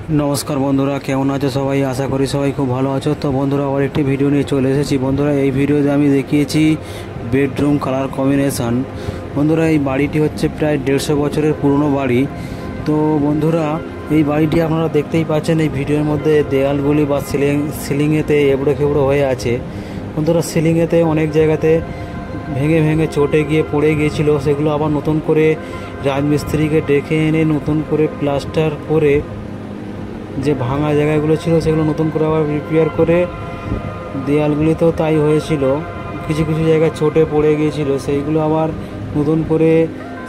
नमस्कार बंधुरा केमन आछो सबाई आशा करी सबाई खूब भालो आछो। तो बंधुरा और एक भिडियो निये चले एसेछि। बंधुरा এই ভিডিওতে আমি দেখিয়েছি বেডরুম কালার কম্বিনেশন। বন্ধুরা এই বাড়িটি হচ্ছে প্রায় 150 বছরের পুরনো বাড়ি। তো বন্ধুরা এই বাড়িটি আপনারা দেখতেই পাচ্ছেন এই ভিডিওর মধ্যে দেয়ালগুলি বা সিলিংয়েতে এবড়ো খেবড়ো হয়ে আছে। বন্ধুরা সিলিংয়েতে অনেক জায়গাতে ভেঙে ভেঙে চটে গিয়ে পড়ে গিয়েছিল, সেগুলো আবার নতুন করে রাজমিস্ত্রিকে ডেকে এনে নতুন করে প্লাস্টার করে যে ভাঙা জায়গাগুলো ছিল সেগুলো নতুন করে আবার রিপেয়ার করে, দেয়ালগুলিতেও তাই হয়েছিল, কিছু কিছু জায়গায় চটে পড়ে গিয়েছিল, সেইগুলো আবার নতুন করে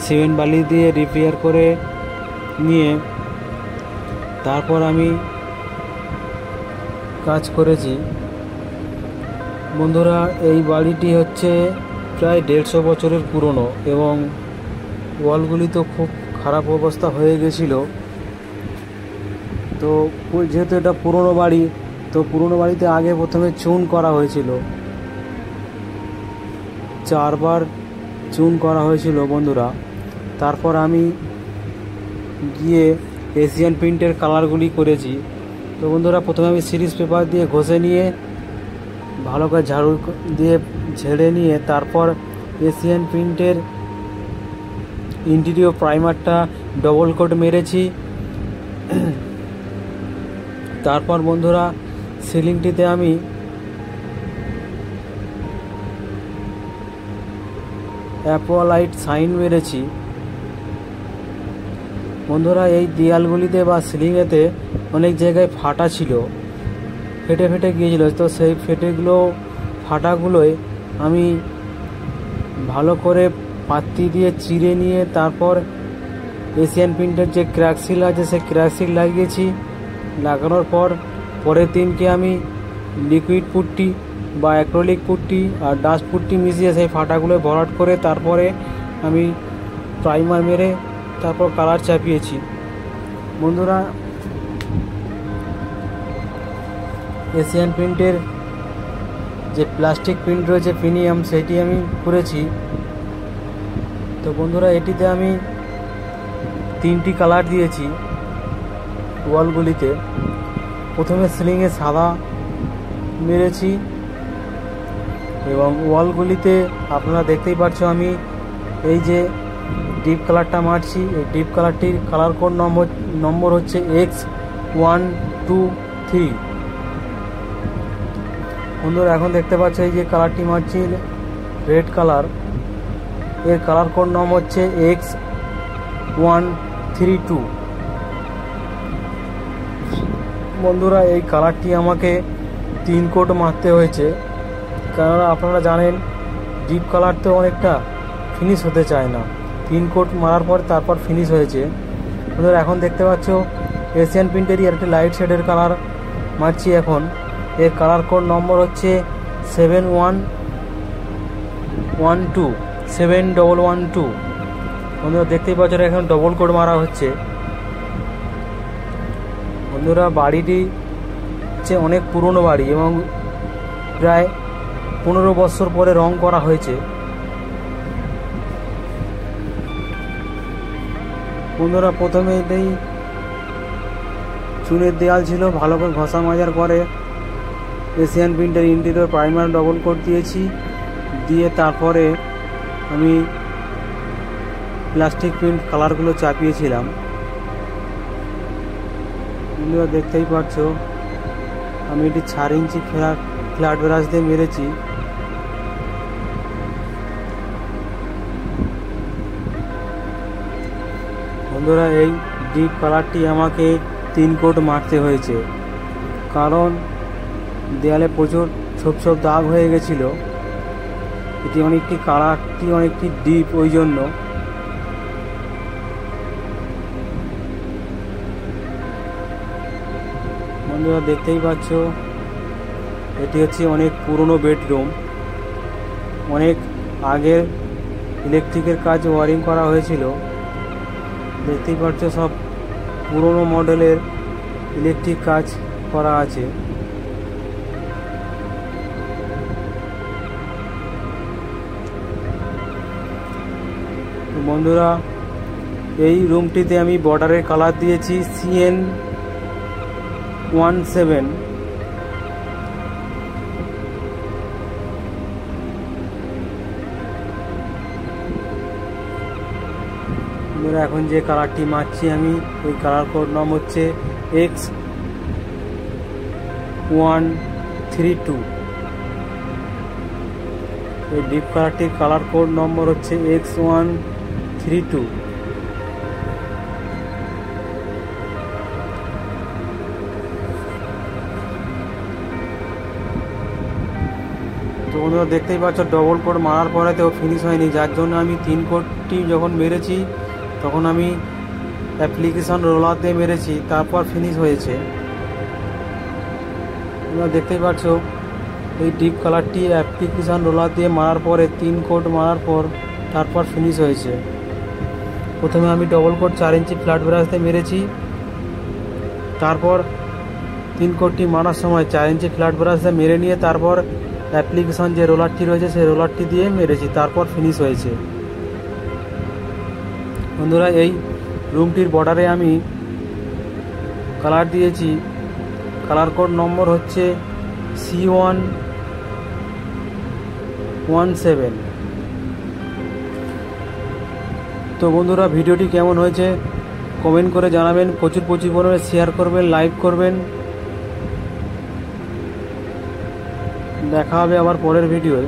সিমেন্ট বালি দিয়ে রিপেয়ার করে নিয়ে তারপর আমি কাজ করেছি। বন্ধুরা এই বাড়িটি হচ্ছে প্রায় 150 বছরের পুরনো এবং ওয়ালগুলি তো খুব খারাপ অবস্থা হয়ে গেছিল। তো যেহেতু এটা পুরনো বাড়ি, তো পুরনো বাড়িতে আগে প্রথমে চুন করা হয়েছিল, 4 বার চুন করা হয়েছিল বন্ধুরা। তারপর আমি গিয়ে এশিয়ান পেইন্টের কালারগুলি করেছি। তো বন্ধুরা প্রথমে আমি সিরিজ পেপার দিয়ে ঘষে নিয়ে ভালো করে ঝাড়ু দিয়ে ঝেড়ে নিয়ে তারপর এশিয়ান পেইন্টের ইন্টেরিয়র প্রাইমারটা ডবল কোট মেরেছি। তারপর বন্ধুরা সিলিংটিতে আমি অ্যাপোলাইট সাইন মেরেছি। বন্ধুরা এই দেয়ালগুলিতে বা সিলিংয়েতে অনেক জায়গায় ফাটা ছিল, ফেটে ফেটে গিয়েছিল। তো সেই ফাটাগুলোয় আমি ভালো করে পাত্তি দিয়ে চিরে নিয়ে তারপর এশিয়ান পেইন্টের যে ক্র্যাক সিল আছে সেই ক্র্যাক সিল লাগিয়েছি। লাগানোর পর পরের দিনকে আমি লিকুইড পুট্টি বা অ্যাক্রিলিক পুট্টি আর ডাস্ট পুট্টি মিশিয়ে সেই ফাটাগুলো ভরাট করে তারপরে আমি প্রাইমার মেরে তারপর কালার চাপিয়েছি। বন্ধুরা এশিয়ান পেইন্টের যে প্লাস্টিক প্রিন্ট রয়েছে প্রিমিয়াম, সেটি আমি করেছি। তো বন্ধুরা এটিতে আমি 3টি কালার দিয়েছি ওয়ালগুলিতে। প্রথমে সিলিংয়ে সাদা মেরেছি এবং ওয়ালগুলিতে আপনারা দেখতেই পাচ্ছ আমি এই যে ডিপ কালারটা মারছি। এই ডিপ কালারটির কালার কোড নম্বর হচ্ছে X123। বন্ধুরা এখন দেখতে পাচ্ছ এই যে কালারটি মারছি রেড কালার, এর কালার কোড নম্বর হচ্ছে X132। বন্ধুরা এই কালারটি আমাকে 3 কোট মারতে হয়েছে, কারণ আপনারা জানেন ডিপ কালার তো অনেকটা ফিনিশ হতে চায় না। 3 কোট মারার পর তারপর ফিনিশ হয়েছে। বন্ধুরা এখন দেখতে পাচ্ছ এশিয়ান পেইন্টেরই একটা লাইট শেডের কালার মারছি এখন। এর কালার কোড নম্বর হচ্ছে 7112। বন্ধুরা দেখতেই পাচ্ছ এখন ডবল কোড মারা হচ্ছে। বন্ধুরা বাড়িটি হচ্ছে অনেক পুরনো বাড়ি এবং প্রায় 15 বছর পরে রং করা হয়েছে। বন্ধুরা প্রথমে এটাই চুনের দেয়াল ছিল, ভালো করে ঘষা মাজার পরে এশিয়ান পেইন্টের ইন্টেরিয়র প্রাইমার ডবল কোট দিয়েছি, দিয়ে তারপরে আমি প্লাস্টিক প্রিন্ট কালারগুলো চাপিয়েছিলাম। বন্ধুরা দেখতেই পাচ্ছ আমি এটি 4 ইঞ্চি ফ্ল্যাট ব্রাশ দিয়ে মেরেছি। বন্ধুরা এই ডিপ কালারটি আমাকে 3 কোট মারতে হয়েছে, কারণ দেয়ালে প্রচুর ছোপ ছোপ দাগ হয়ে গেছিল। এটি কালারটি অনেকটি ডিপ, ওই জন্য। বন্ধুরা দেখতেই পাচ্ছ এটি হচ্ছে অনেক পুরনো বেডরুম, অনেক আগে ইলেকট্রিকের কাজ ওয়ারিং করা হয়েছিল। দেখতেই পাচ্ছ সব পুরনো মডেলের ইলেকট্রিক কাজ করা আছে। বন্ধুরা এই রুমটিতে আমি বর্ডারের কালার দিয়েছি X17 এখন যে কালারটি মারছি আমি, ওই কালার কোড নাম হচ্ছে X132। এই ডিপ কালারটির কালার কোড নম্বর হচ্ছে X132। তো বন্ধুরা দেখতেই পাচ্ছ ডবল কোড মারার পরে তো ফিনিশ হয়নি, যার জন্য আমি 3 কোডটি যখন মেরেছি তখন আমি অ্যাপ্লিকেশন রোলার দিয়ে মেরেছি, তারপর ফিনিশ হয়েছে। তোমরা দেখতেই পাচ্ছ এই ডিপ কালারটি অ্যাপ্লিকেশন রোলার দিয়ে মারার পরে 3 কোড মারার পর তারপর ফিনিশ হয়েছে। প্রথমে আমি ডবল কোড 4 ইঞ্চি ফ্ল্যাট ব্রাশ দিয়ে মেরেছি, তারপর 3 কোডটি মারার সময় 4 ইঞ্চি ফ্ল্যাট ব্রাশ দিয়ে মেরে নিয়ে তারপর অ্যাপ্লিকেশন যে রোলারটি রয়েছে সেই রোলারটি দিয়ে মেরেছি, তারপর ফিনিশ হয়েছে। বন্ধুরা এই রুমটির বর্ডারে আমি কালার দিয়েছি, কালার কোড নম্বর হচ্ছে C117। তো বন্ধুরা ভিডিওটি কেমন হয়েছে কমেন্ট করে জানাবেন, প্রচুর পরিমাণে শেয়ার করবেন, লাইক করবেন। দেখা হবে আবার পরের ভিডিওয়।